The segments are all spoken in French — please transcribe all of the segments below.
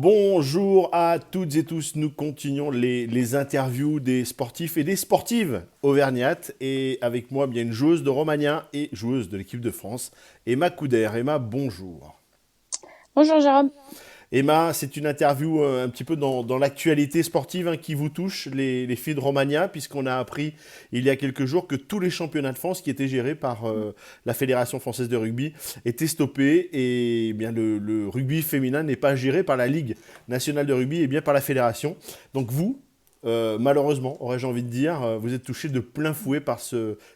Bonjour à toutes et tous, nous continuons les interviews des sportifs et des sportives auvergnates. Et avec moi, bien une joueuse de Romagna et joueuse de l'équipe de France, Emma Couder. Emma, bonjour. Bonjour Jérôme. Emma, c'est une interview un petit peu dans l'actualité sportive qui vous touche, les filles de Romagna, puisqu'on a appris il y a quelques jours que tous les championnats de France qui étaient gérés par la Fédération française de rugby étaient stoppés et bien le rugby féminin n'est pas géré par la Ligue nationale de rugby et bien par la fédération. Donc vous, malheureusement, aurais-je envie de dire, vous êtes touché de plein fouet par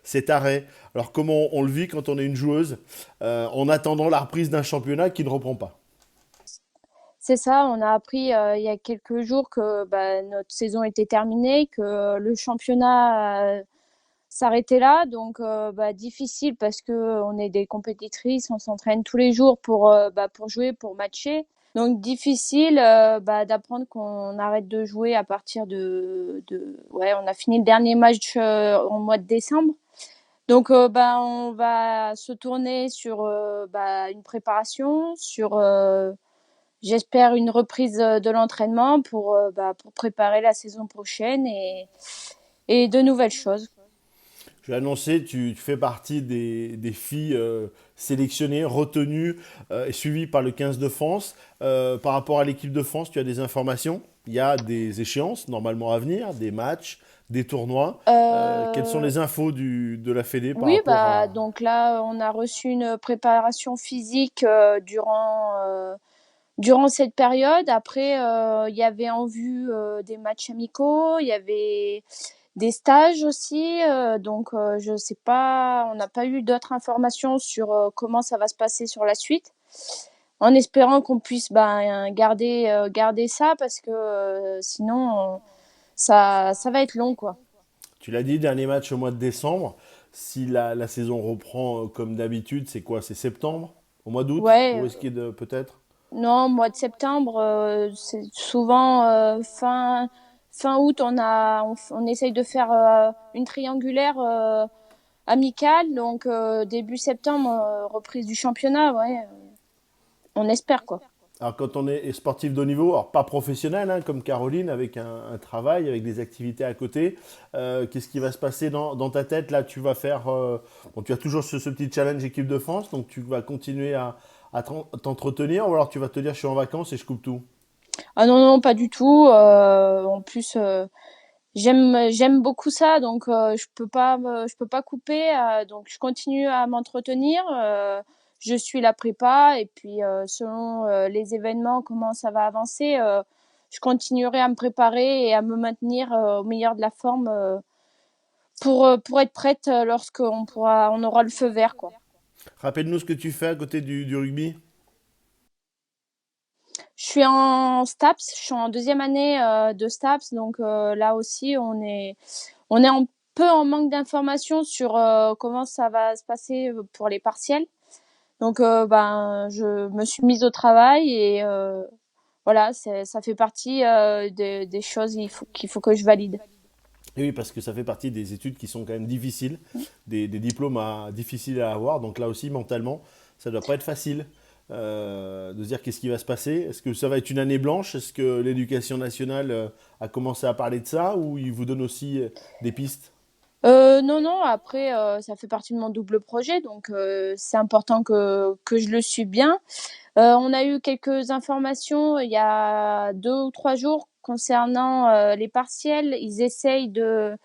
cet arrêt. Alors comment on le vit quand on est une joueuse en attendant la reprise d'un championnat qui ne reprend pas? C'est ça, on a appris il y a quelques jours que notre saison était terminée, que le championnat s'arrêtait là. Donc difficile parce que on est des compétitrices, on s'entraîne tous les jours pour jouer, pour matcher. Donc difficile d'apprendre qu'on arrête de jouer à partir ouais, on a fini le dernier match au mois de décembre. Donc on va se tourner sur une préparation, sur j'espère une reprise de l'entraînement pour préparer la saison prochaine et de nouvelles choses. Je vais annoncer, tu fais partie des filles sélectionnées, retenues et suivies par le 15 de France. Par rapport à l'équipe de France, tu as des informations? Il y a des échéances normalement à venir, des matchs, des tournois. Quelles sont Euh, les infos de la Fédé par oui, rapport à... donc là, on a reçu une préparation physique durant cette période. Après, il y avait en vue des matchs amicaux, il y avait des stages aussi. Donc, je sais pas, on n'a pas eu d'autres informations sur comment ça va se passer sur la suite. En espérant qu'on puisse garder ça parce que sinon, ça va être long, quoi. Tu l'as dit, dernier match au mois de décembre. Si la saison reprend comme d'habitude, c'est quoi? C'est septembre? Au mois d'août? Ou Ouais, est-ce qu'il y a peut-être? non, mois de septembre, c'est souvent fin août, on essaye de faire une triangulaire amicale, donc début septembre, reprise du championnat, ouais, on espère quoi. Alors quand on est sportif de haut niveau, alors pas professionnel comme Caroline, avec un travail, avec des activités à côté, qu'est-ce qui va se passer dans ta tête? Là, tu vas faire... bon, tu as toujours ce petit challenge équipe de France, donc tu vas continuer à t'entretenir, ou alors tu vas te dire je suis en vacances et je coupe tout. Ah non, non, pas du tout. En plus, j'aime beaucoup ça, donc je peux pas couper. Donc je continue à m'entretenir. Je suis la prépa et puis selon les événements, comment ça va avancer, je continuerai à me préparer et à me maintenir au meilleur de la forme pour être prête on aura le feu vert, quoi. Rappelle-nous ce que tu fais à côté du rugby. Je suis en STAPS, je suis en deuxième année de STAPS, donc là aussi on est un peu en manque d'informations sur comment ça va se passer pour les partiels. Donc je me suis mise au travail et voilà, ça fait partie des choses qu'il faut que je valide. Et oui, parce que ça fait partie des études qui sont quand même difficiles, des diplômes difficiles à avoir. Donc là aussi, mentalement, ça ne doit pas être facile de se dire qu'est-ce qui va se passer. Est-ce que ça va être une année blanche? Est-ce que l'éducation nationale a commencé à parler de ça ou il vous donne aussi des pistes? Non, non, après, ça fait partie de mon double projet, donc c'est important que je le suis bien. On a eu quelques informations il y a 2 ou 3 jours concernant les partiels. Ils essayent de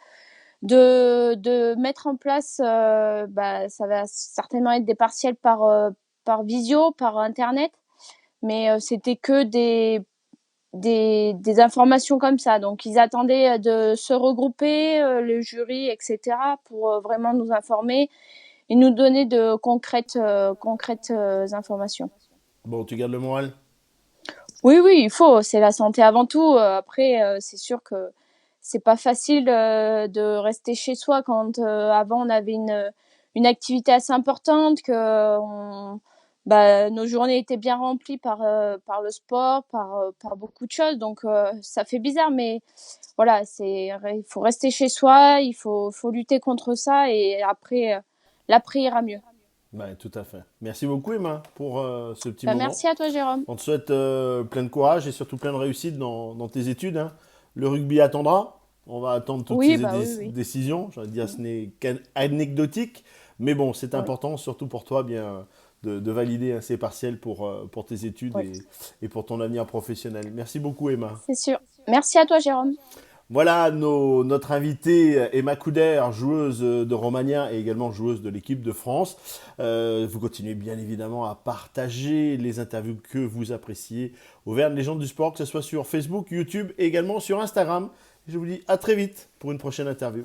mettre en place, ça va certainement être des partiels par visio, par Internet, mais c'était que des informations comme ça. Donc ils attendaient de se regrouper, le jury, etc., pour vraiment nous informer et nous donner de concrètes informations. Bon, tu gardes le moral? Oui, oui, il faut. C'est la santé avant tout. Après, c'est sûr que c'est pas facile de rester chez soi quand avant on avait une activité assez importante, nos journées étaient bien remplies par le sport, par beaucoup de choses. Donc ça fait bizarre, mais voilà, il faut rester chez soi, faut lutter contre ça et après l'après ira mieux. Ouais, tout à fait. Merci beaucoup, Emma, pour ce petit Bah, moment. merci à toi, Jérôme. On te souhaite plein de courage et surtout plein de réussite dans tes études, hein. Le rugby attendra. On va attendre toutes Oui, ces bah oui, oui. décisions. J'allais dire, Mm. ce n'est qu'anecdotique. Mais bon, c'est Oui, important, surtout pour toi, bien, de valider, hein, ces partiels pour tes études oui, et pour ton avenir professionnel. Merci beaucoup, Emma. c'est sûr. Merci à toi, Jérôme. Voilà notre invitée Emma Couder, joueuse de Romagna et également joueuse de l'équipe de France. Vous continuez bien évidemment à partager les interviews que vous appréciez Auvergne Légende du Sport, que ce soit sur Facebook, YouTube et également sur Instagram. Je vous dis à très vite pour une prochaine interview.